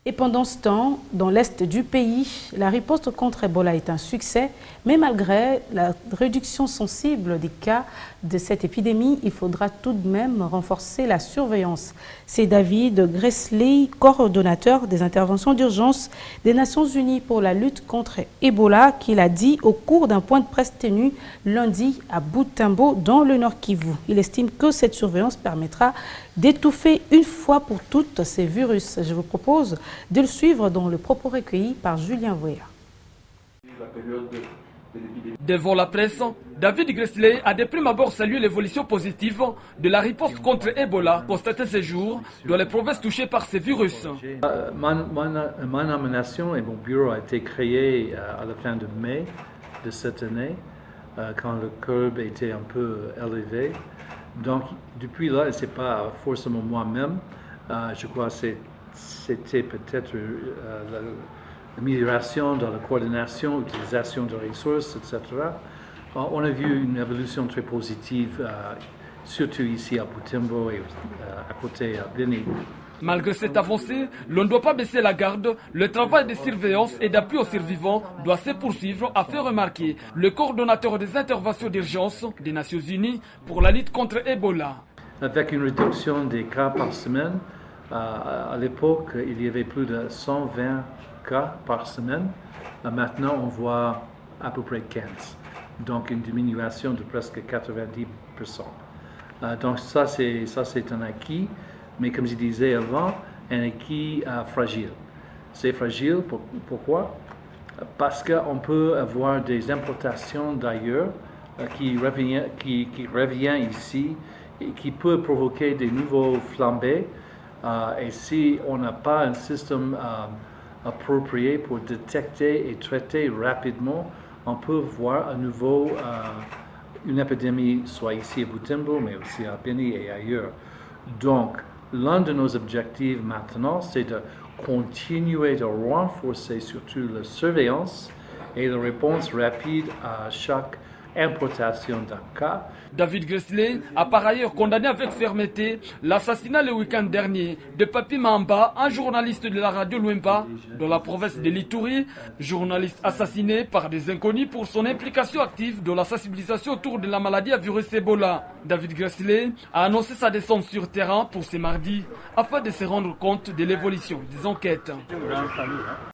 Et pendant ce temps, dans l'est du pays, la riposte contre Ebola est un succès, mais malgré la réduction sensible des cas de cette épidémie, il faudra tout de même renforcer la surveillance. C'est David Gresley, coordonnateur des interventions d'urgence des Nations Unies pour la lutte contre Ebola, qui l'a dit au cours d'un point de presse tenu lundi à Butembo, dans le Nord Kivu. Il estime que cette surveillance permettra d'étouffer une fois pour toutes ces virus. Je vous propose de le suivre dans le propos recueilli par Julien Voya. Devant la presse, David Gresley a de prime abord salué l'évolution positive de la riposte contre Ebola constatée ces jours dans les provinces touchées par ces virus. Ma nomination et mon bureau a été créé à la fin de mai de cette année, quand le curve était un peu élevé. Donc, depuis là, ce n'est pas forcément moi-même. Je crois que c'était peut-être l'amélioration dans la coordination, l'utilisation de ressources, etc. On a vu une évolution très positive, surtout ici à Butembo et à côté à Beni. Malgré cette avancée, l'on ne doit pas baisser la garde. Le travail de surveillance et d'appui aux survivants doit se poursuivre, a fait remarquer le coordonnateur des interventions d'urgence des Nations Unies pour la lutte contre Ebola. Avec une réduction des cas par semaine, à l'époque, il y avait plus de 120 cas par semaine. Maintenant, on voit à peu près 15. Donc, une diminution de presque 90%. Donc, ça, c'est un acquis. Mais comme je disais avant, un acquis fragile. C'est fragile, pourquoi? Parce qu'on peut avoir des importations d'ailleurs qui revient ici et qui peut provoquer des nouveaux flambées. Et si on n'a pas un système approprié pour détecter et traiter rapidement, on peut voir à nouveau une épidémie, soit ici à Butembo, mais aussi à Beni et ailleurs. Donc, l'un de nos objectifs maintenant, c'est de continuer de renforcer surtout la surveillance et la réponse rapide à chaque importation d'un cas. David Gresley a par ailleurs condamné avec fermeté l'assassinat le week-end dernier de Papi Mamba, un journaliste de la radio Luemba dans la province de l'Ituri, journaliste assassiné par des inconnus pour son implication active dans la sensibilisation autour de la maladie à virus Ebola. David Gresley a annoncé sa descente sur terrain pour ce mardi afin de se rendre compte de l'évolution des enquêtes.